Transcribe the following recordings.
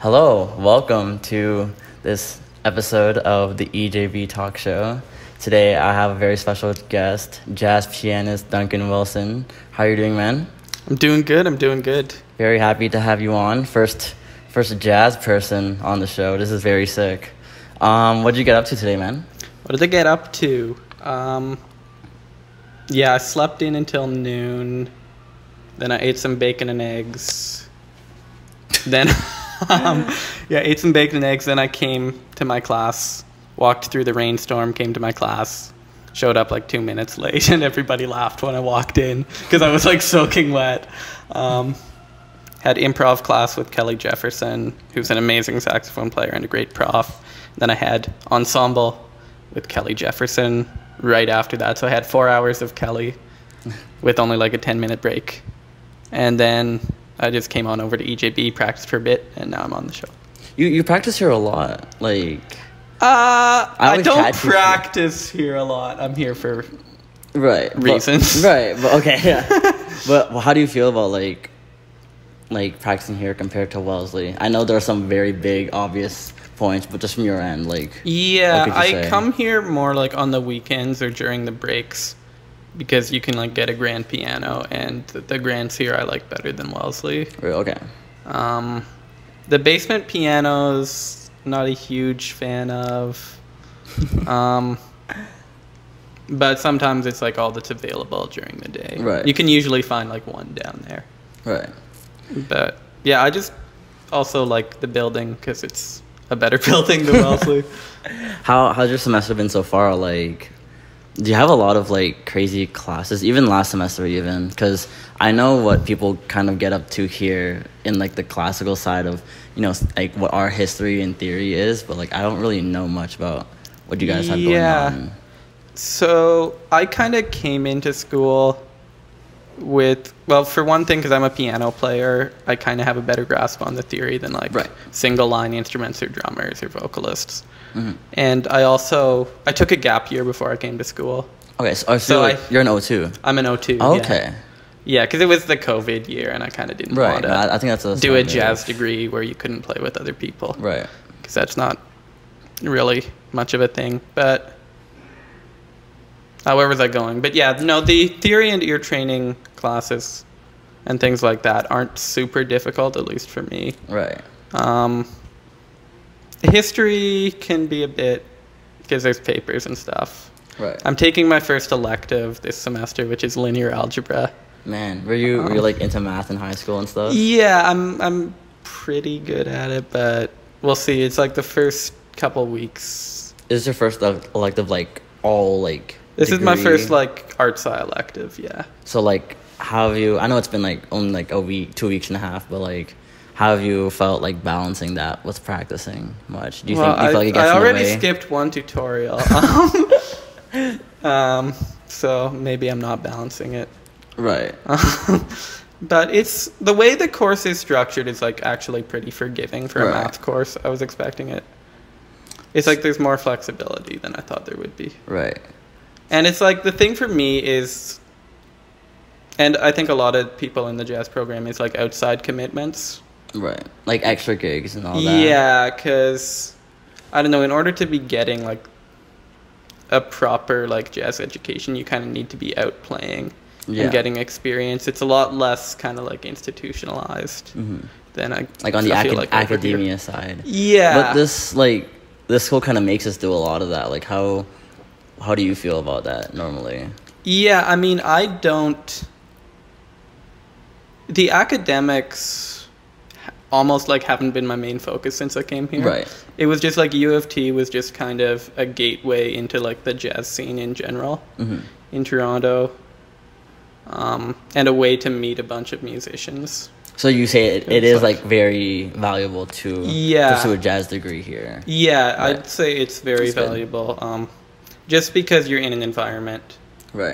Hello, welcome to this episode of the EJB Talk Show. Today I have a very special guest, jazz pianist Duncan Wilson. How are you doing, man? I'm doing good. Very happy to have you on. First jazz person on the show. This is very sick. What did you get up to today, man? What did I get up to? I slept in until noon. Then I ate some bacon and eggs. Then, ate some bacon and eggs. Then I came to my class, walked through the rainstorm, came to my class, showed up like 2 minutes late, and everybody laughed when I walked in because I was like soaking wet. Had improv class with Kelly Jefferson, who's an amazing saxophone player and a great prof. Then I had ensemble with Kelly Jefferson right after that. So I had 4 hours of Kelly with only like a 10-minute break. And then I just came on over to EJB, practiced for a bit, and now I'm on the show. You practice here a lot, like... I don't practice here a lot. I'm here for reasons. But okay, yeah. But how do you feel about like practicing here compared to Wellesley? I know there are some very big, obvious points, but just from your end, like... Yeah, I come here more like on the weekends or during the breaks because you can like get a grand piano, and the grands here I like better than Wellesley. Okay. The basement pianos, not a huge fan of. But sometimes it's like all that's available during the day. Right. You can usually find like one down there. Right. But yeah, I just also like the building because it's a better building than Wellesley. How's your semester been so far? Like, do you have a lot of like crazy classes, even last semester even? Because I know what people kind of get up to here in like the classical side of, you know, like what our history and theory is, but like I don't really know much about what you guys have going on. So I kind of came into school with, well, for one thing, because I'm a piano player, I kind of have a better grasp on the theory than like single line instruments or drummers or vocalists. Mm-hmm. And I took a gap year before I came to school. Okay, so you're an O2. I'm an O2. Oh, okay. Yeah, because it was the COVID year, and I kind of didn't want to I think that's do a jazz degree where you couldn't play with other people. Right. Because that's not really much of a thing. But where was I going? But yeah, no, the theory and ear training classes and things like that aren't super difficult, at least for me. Right. History can be a bit, because there's papers and stuff. Right. I'm taking my first elective this semester, which is linear algebra. Man, were you like into math in high school and stuff? Yeah, I'm pretty good at it, but we'll see. It's like the first couple weeks. Is this your first elective, like all like? This is my first like art sci elective. Yeah. So like, how have you? I know it's been like only like a week, 2 weeks and a half, but like, how have you felt like balancing that with practicing much? Do you feel like it gets in the way? I already skipped one tutorial. So maybe I'm not balancing it. Right. But it's the way the course is structured is like actually pretty forgiving for a math course. I was expecting it. It's like there's more flexibility than I thought there would be. Right. And it's like the thing for me is, and I think a lot of people in the jazz program, is like outside commitments. Right. Like extra gigs and all that. Yeah, because I don't know, in order to be getting like a proper like jazz education, you kind of need to be out playing and getting experience. It's a lot less kind of like institutionalized than like on the academia side. Yeah. But this school kind of makes us do a lot of that. Like how do you feel about that normally? Yeah, I mean, the academics almost like haven't been my main focus since I came here. Right. It was just like U of T was just kind of a gateway into like the jazz scene in general in Toronto, and a way to meet a bunch of musicians. So you say it is like very valuable to pursue a jazz degree here. Yeah, right. I'd say it's very valuable. Just because you're in an environment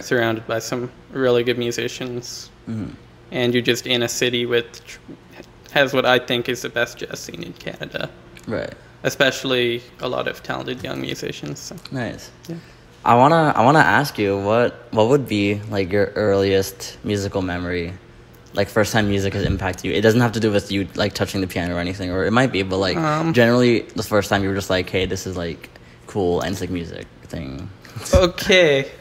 surrounded by some really good musicians, and you're just in a city has what I think is the best jazz scene in Canada. Right. Especially a lot of talented young musicians. So. Nice. Yeah. I wanna ask you what would be like your earliest musical memory like first time music has impacted you? It doesn't have to do with you like touching the piano or anything, or it might be, but like generally the first time you were just like, hey, this is like cool and it's like music thing. Okay.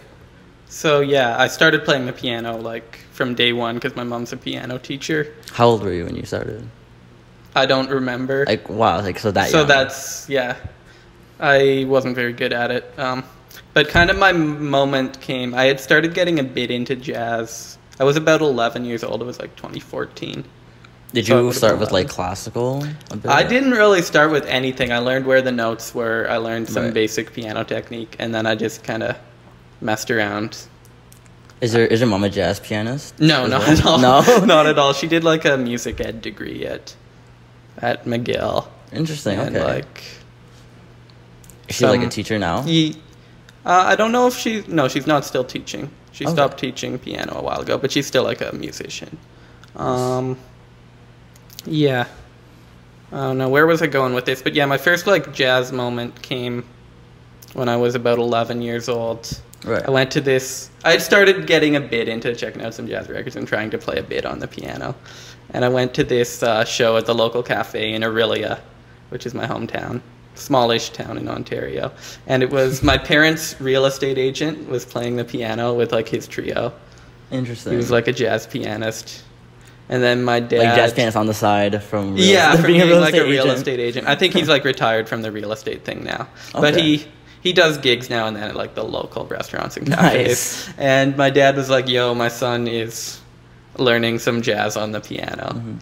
So yeah, I started playing the piano like from day one because my mom's a piano teacher. How old were you when you started? I don't remember. Like wow, like so So young. that's yeah. I wasn't very good at it. But kind of my moment came. I had started getting a bit into jazz. I was about 11 years old. It was like 2014. Did So I you would've start been with 11. like classical? A bit? I didn't really start with anything. I learned where the notes were. I learned some Right. basic piano technique, and then I just kind of messed around. Is your mom a jazz pianist? No, as not well? at all. No, Not at all. She did like a music ed degree at McGill. Interesting. And Okay. like, Is she like a some- teacher now? I don't know if she's not still teaching. She Okay. stopped teaching piano a while ago, but she's still like a musician. Yeah. I don't know, where was I going with this? But yeah, my first like jazz moment came when I was about 11 years old. Right. I went to this, I had started getting a bit into checking out some jazz records and trying to play a bit on the piano. And I went to this show at the local cafe in Orillia, which is my hometown, smallish town in Ontario. And it was my parents' real estate agent was playing the piano with like his trio. Interesting. He was like a jazz pianist. And then my dad... like jazz pianist on the side from Yeah, from being being like a real agent. estate agent. I think he's like retired from the real estate thing now. But Okay. he does gigs now and then at like the local restaurants and cafes. Nice. And my dad was like, yo, my son is learning some jazz on the piano. Mm-hmm.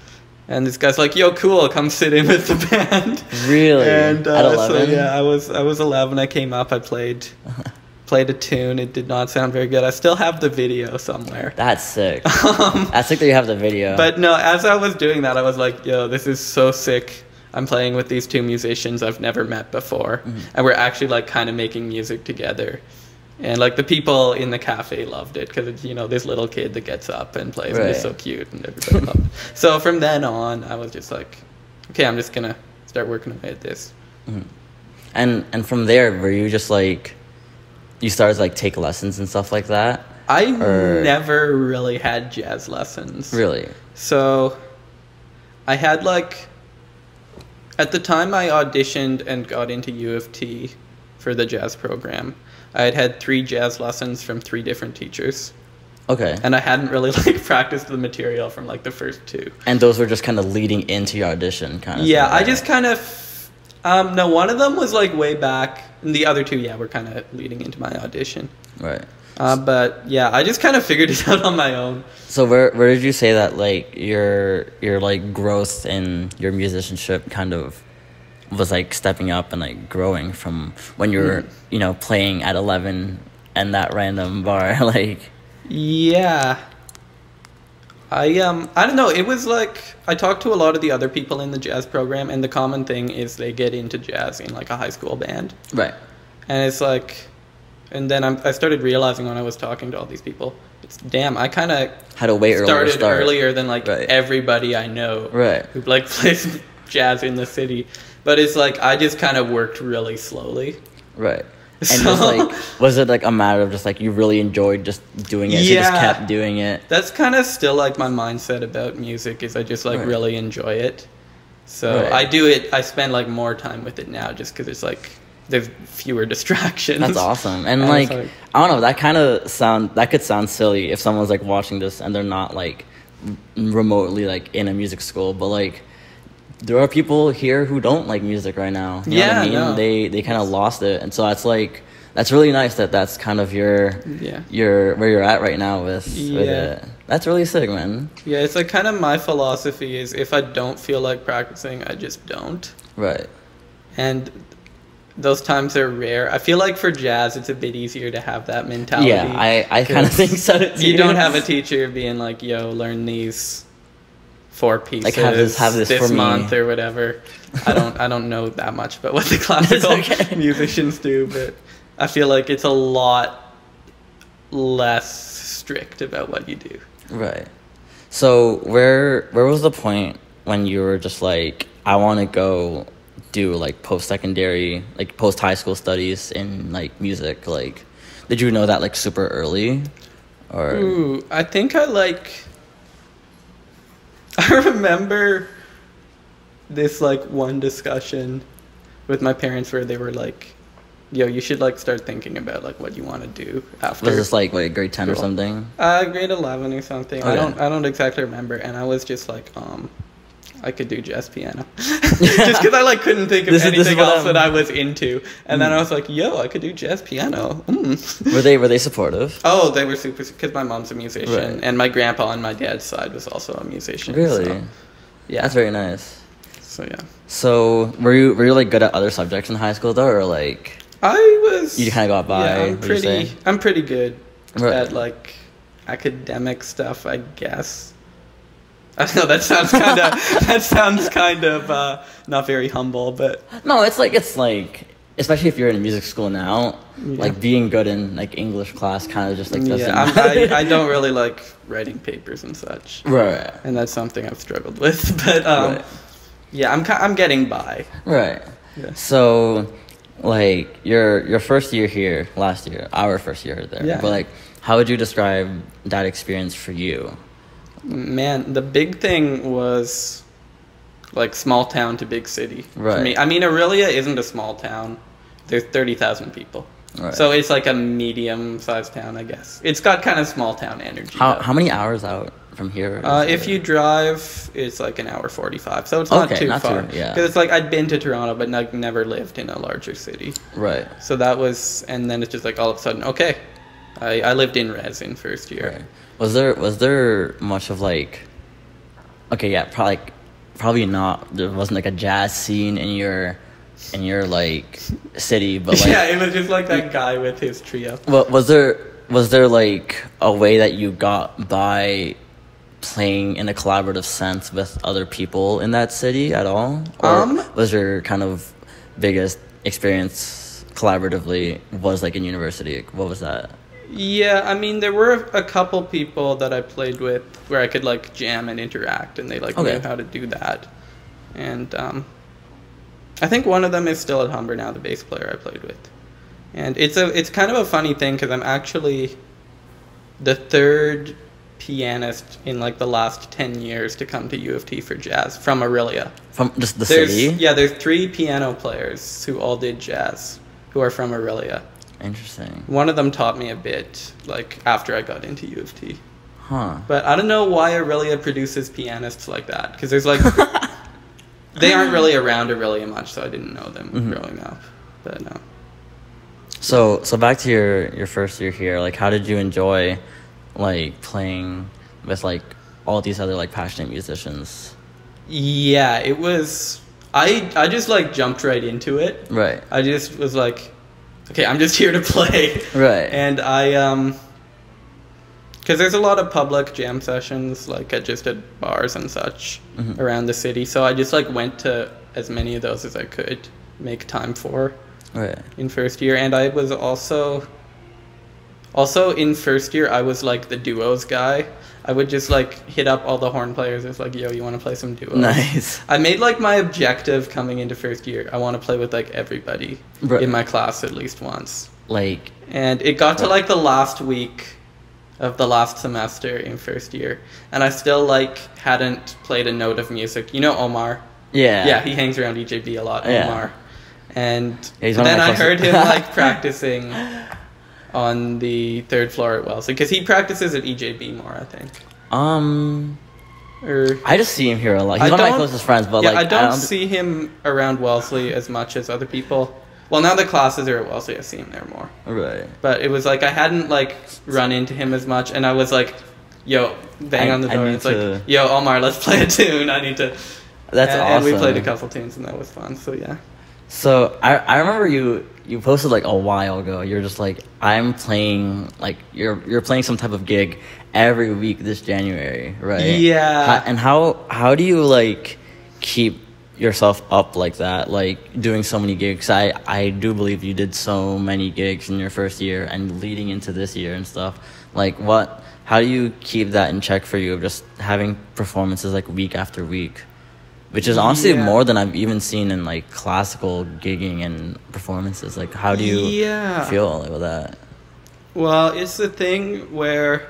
And this guy's like, yo, cool, come sit in with the band. Really? And At 11? so yeah, I was 11. I came up, I played a tune. It did not sound very good. I still have the video somewhere. That's sick. That's sick that you have the video. But no, as I was doing that, I was like, yo, this is so sick. I'm playing with these two musicians I've never met before. And we're actually like kind of making music together. And like the people in the cafe loved it because it's, you know, this little kid that gets up and plays and is Right. so cute and everybody loved it. So from then on, I was just like, okay, I'm just going to start working away at this. and from there, were you just like, you started to like take lessons and stuff like that? I Or- never really had jazz lessons. Really? So I had like, at the time I auditioned and got into U of T for the jazz program, I had 3 jazz lessons from 3 different teachers. Okay. And I hadn't really like practiced the material from like the first 2. And those were just kind of leading into your audition, kind of. Yeah, thing, I right? just kind of, no, one of them was like way back, and the other 2, yeah, were kind of leading into my audition. Right. But yeah, I just kind of figured it out on my own. So where did you say that like your like growth in your musicianship kind of was like stepping up and like growing from when you were you know playing at 11 and that random bar like Yeah. I don't know, it was like I talked to a lot of the other people in the jazz program, and the common thing is they get into jazz in like a high school band. right And it's like, and then I started realizing when I was talking to all these people, it's damn, I kind of had to wait started earlier than like Right. everybody I know Right. who like plays jazz in the city. But it's like I just kind of worked really slowly. right and So- just like was it like a matter of just like you really enjoyed just doing it so you just Yeah. kept doing it That's kind of still like my mindset about music is I just like Right. really enjoy it. So Right. I do it, I spend like more time with it now just because it's like there's fewer distractions. That's awesome. And And like, it's like- I don't know, that could sound silly if someone's like watching this and they're not like remotely like in a music school, but like there are people here who don't like music right now. You know what I mean? no. They kind of lost it. And so that's really nice that that's kind of your where you're at right now with Yeah. it. That's really sick, man. Yeah, it's like kind of my philosophy is if I don't feel like practicing, I just don't. Right. And those times are rare. I feel like for jazz, it's a bit easier to have that mentality. Yeah, I kind of 'cause think so too. You don't have a teacher being like, yo, learn these 4 pieces Like, have this for me. month or whatever. I don't know that much about what the classical okay. musicians do, but I feel like it's a lot less strict about what you do. Right. So where was the point when you were just like, I want to go do like post-secondary, like post-high school studies in like music? Like, did you know that like super early? Or Ooh, I think I like I remember this like one discussion with my parents where they were like, yo, you should like start thinking about like what you want to do after. Was this like what, grade 10 or something? Grade 11 or something. Okay. I don't exactly remember, and I was just like, I could do jazz piano. Just because I like couldn't think of anything else that I was into. And then I was like, yo, I could do jazz piano. Were they supportive? Oh, they were super, because my mom's a musician, Right. and my grandpa on my dad's side was also a musician. Really? So, yeah. That's very nice. So yeah. So were you like good at other subjects in high school though, or like I was. you kind of got by? Yeah, I'm pretty good Right. at like academic stuff, I guess. I don't know, that sounds kind of not very humble, but No, it's like especially if you're in a music school now, like being good in like English class kind of just like doesn't matter. I don't really like writing papers and such. Right. And that's something I've struggled with, but Right. yeah, I'm getting by. Right. Yeah. So, like your first year here, last year, our first year there. Yeah. But like, how would you describe that experience for you? Man, the big thing was like small town to big city for Right. me. I mean, Aurelia isn't a small town. There's 30,000 people. Right. So it's like a medium-sized town, I guess. It's got kind of small town energy. How many hours out from here? If you drive, it's like an hour 45. So it's not Okay, too not far. too- yeah. Because it's like I'd been to Toronto, but never lived in a larger city. Right. So that was, and then it's just like all of a sudden, okay, I lived in res in first year. Right. Was there much of like, okay, yeah, probably not. There wasn't like a jazz scene in your like city, but like Yeah, it was just like that guy with his trio. Well, was there like a way that you got by playing in a collaborative sense with other people in that city at all? Or was your kind of biggest experience collaboratively was like in university? What was that? Yeah, I mean, there were a couple people that I played with where I could like jam and interact, and they like knew how to do that. And I think one of them is still at Humber now, the bass player I played with. And it's kind of a funny thing because I'm actually the third pianist in like the last 10 years to come to U of T for jazz from Aurelia. From just the city? Yeah, there's 3 piano players who all did jazz who are from Aurelia. Interesting. One of them taught me a bit, like, after I got into U of T. Huh. But I don't know why Aurelia produces pianists like that, because there's, like, they aren't really around Aurelia much, so I didn't know them growing up. But, no. So back to your first year here, like, how did you enjoy, like, playing with, like, all these other, like, passionate musicians? Yeah, it was... I just, like, jumped right into it. Right. I just was like... Okay, I'm just here to play. Right. And I, because there's a lot of public jam sessions, like just at bars and such around the city. So I just like went to as many of those as I could make time for. Right. In first year. And I was also in first year, I was like the duos guy. I would just like hit up all the horn players. It's like, yo, you want to play some duos? Nice. I made like my objective coming into first year. I want to play with like everybody in my class at least once. Like, and it got to like the last week of the last semester in first year, and I still like hadn't played a note of music. You know Omar? yeah. Yeah, he hangs around EJB a lot. Yeah. Omar. And Yeah, then I heard him like practicing on the 3rd floor at Wellesley, because he practices at EJB more, I think. Or I just see him here a lot. He's one of my closest friends, but yeah, like I don't see him around Wellesley as much as other people. Well, now the classes are at Wellesley, I see him there more. Right. But it was like I hadn't like run into him as much, and I was like, "Yo, bang on the door." It's like, "Yo, Omar, let's play a tune. I need to." That's awesome. And we played a couple tunes, and that was fun. So yeah. So I remember you posted like a while ago. You're just like, I'm playing like you're playing some type of gig every week this January, right? Yeah. And how do you like keep yourself up like that, like doing so many gigs? I do believe you did so many gigs in your first year and leading into this year and stuff. Like how do you keep that in check for you of just having performances like week after week? Which is honestly more than I've even seen in like classical gigging and performances. Like, how do you feel like with that? Well, it's the thing where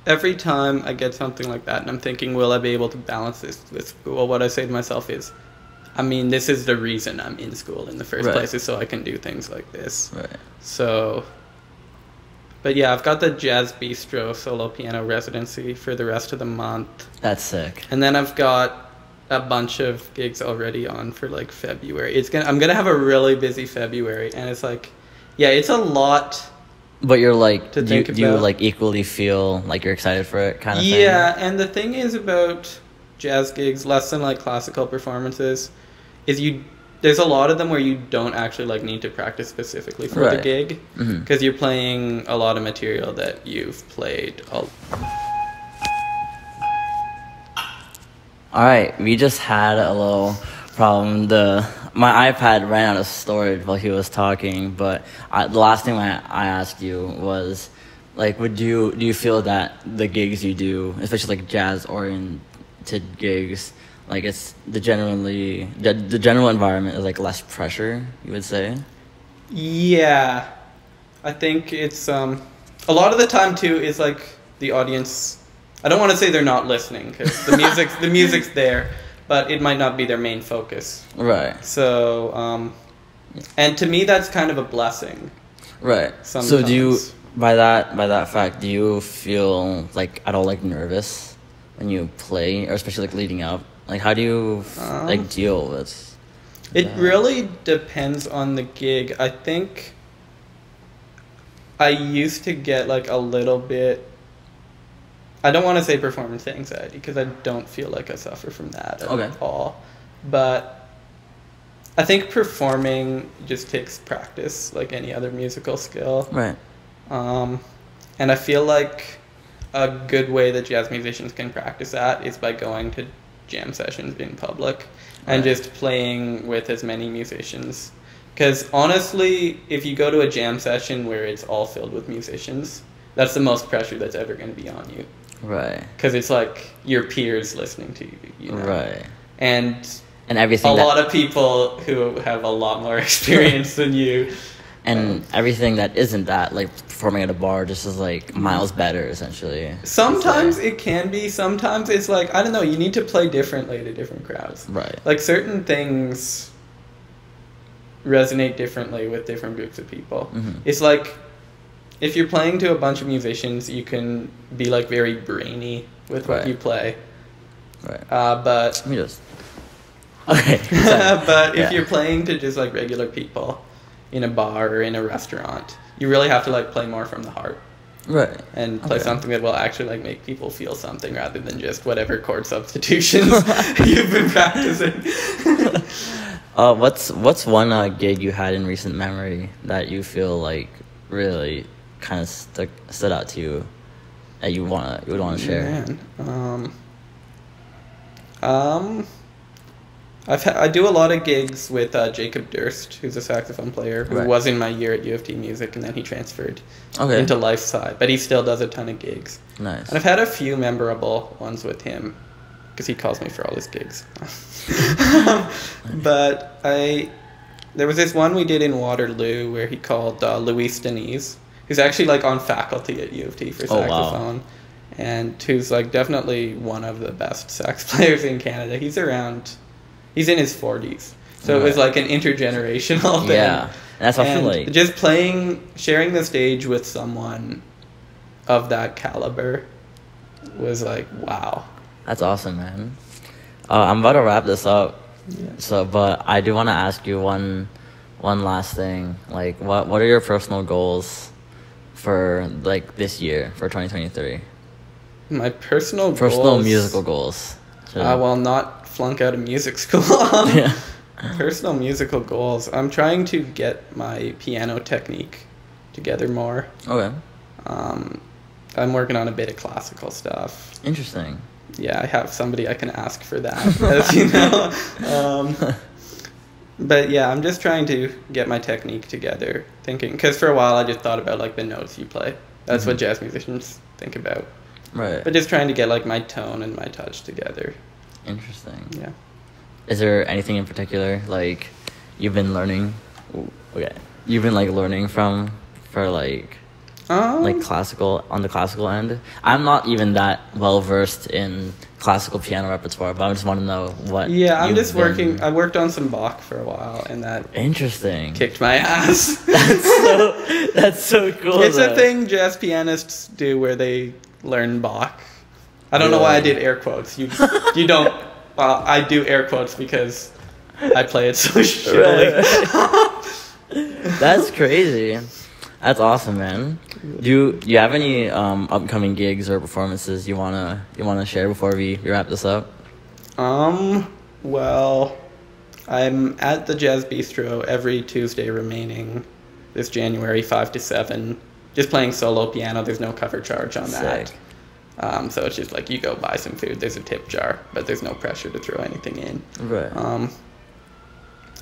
every time I get something like that and I'm thinking, will I be able to balance this with school? What I say to myself is, I mean, this is the reason I'm in school in the first place, is so I can do things like this. Right. So, but yeah, I've got the Jazz Bistro solo piano residency for the rest of the month. That's sick. And then I've got a bunch of gigs already on for like February. I'm gonna have a really busy February, and it's like, yeah, it's a lot. But you're like, to do think you about. like equally feel like you're excited for it, kind of thing? Yeah, and the thing is about jazz gigs, less than like classical performances, is there's a lot of them where you don't actually like need to practice specifically for the Right. gig, because you're playing a lot of material that you've played. All right, we just had a little problem. My iPad ran out of storage while he was talking, but the last thing I asked you was, like, do you feel that the gigs you do, especially like jazz oriented gigs, like it's the general environment is like less pressure, you would say? Yeah, I think it's a lot of the time too is like the audience. I don't want to say they're not listening, because the music's there, but it might not be their main focus. Right. So, and to me that's kind of a blessing. Right. Sometimes. So do you, by that fact, do you feel like at all like nervous when you play, or especially like leading up? Like, how do you like deal with it? That? Really depends on the gig. I think I used to get like a little bit, I don't want to say performance anxiety, because I don't feel like I suffer from that at all. But I think performing just takes practice, like any other musical skill. Right. And I feel like a good way that jazz musicians can practice that is by going to jam sessions in public and just playing with as many musicians. Because honestly, if you go to a jam session where it's all filled with musicians, that's the most pressure that's ever going to be on you. Right. Because it's like your peers listening to you, you know? Right. And everything. A lot of people who have a lot more experience than you. And everything that isn't that, like performing at a bar, just is like miles better, essentially. Sometimes it can be. Sometimes it's like, I don't know, you need to play differently to different crowds. Right. Like certain things resonate differently with different groups of people. It's like, if you're playing to a bunch of musicians, you can be like very brainy with what you play. Right. But Let me just. Okay. but if you're playing to just like regular people in a bar or in a restaurant, you really have to like play more from the heart. Right. And play something that will actually like make people feel something, rather than just whatever chord substitutions you've been practicing. What's one gig you had in recent memory that you feel like really kind of stood out to you that you would want to share? Man. I do a lot of gigs with Jacob Durst, who's a saxophone player who was in my year at U of T Music, and then he transferred into Lifeside, but he still does a ton of gigs. Nice. And I've had a few memorable ones with him, because he calls me for all his gigs. But there was this one we did in Waterloo where he called Luis Denise, who's actually like on faculty at U of T for saxophone. And who's like definitely one of the best sax players in Canada. He's in his 40s. So it was like an intergenerational thing. Yeah. That's what I feel like. Just sharing the stage with someone of that caliber was like, wow. That's awesome, man. I'm about to wrap this up. Yeah. But I do want to ask you one last thing. Like, what are your personal goals for like this year, for 2023? My personal musical goals. Well, not flunk out of music school. Personal musical goals. I'm trying to get my piano technique together more. Okay. I'm working on a bit of classical stuff. Interesting. Yeah, I have somebody I can ask for that, as you know. But yeah, I'm just trying to get my technique together. Because for a while I just thought about like the notes you play. That's what jazz musicians think about. Right. But just trying to get like my tone and my touch together. Interesting. Yeah. Is there anything in particular like you've been learning? You've been like learning from for like. Like classical, on the classical end? I'm not even that well versed in classical piano repertoire, but I just want to know what. Yeah, I'm just working. I worked on some Bach for a while, and that Interesting. kicked my ass. That's so cool. It's a thing jazz pianists do where they learn Bach. I don't know why I did air quotes. You don't. Well, I do air quotes because I play it so shittily. That's crazy. That's awesome, man. Do you have any upcoming gigs or performances you wanna share before we wrap this up? Well, I'm at the Jazz Bistro every Tuesday remaining this January 5 to 7. Just playing solo piano. There's no cover charge on that. Sick. So it's just like you go buy some food. There's a tip jar, but there's no pressure to throw anything in. Right.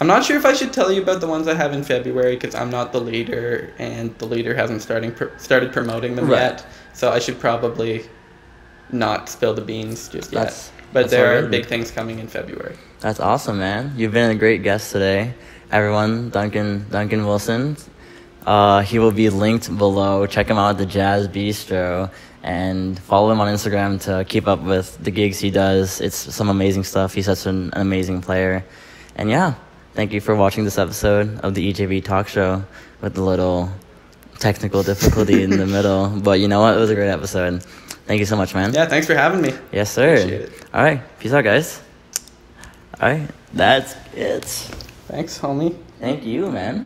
I'm not sure if I should tell you about the ones I have in February because I'm not the leader, and the leader hasn't started promoting them yet. So I should probably not spill the beans just yet. But there are big things coming in February. That's awesome, man. You've been a great guest today. Everyone, Duncan Wilson. He will be linked below. Check him out at the Jazz Bistro and follow him on Instagram to keep up with the gigs he does. It's some amazing stuff. He's such an amazing player. And yeah, thank you for watching this episode of the EJB Talk Show with the little technical difficulty in the middle. But you know what? It was a great episode. Thank you so much, man. Yeah, thanks for having me. Yes, sir. Appreciate it. All right. Peace out, guys. All right. That's it. Thanks, homie. Thank you, man.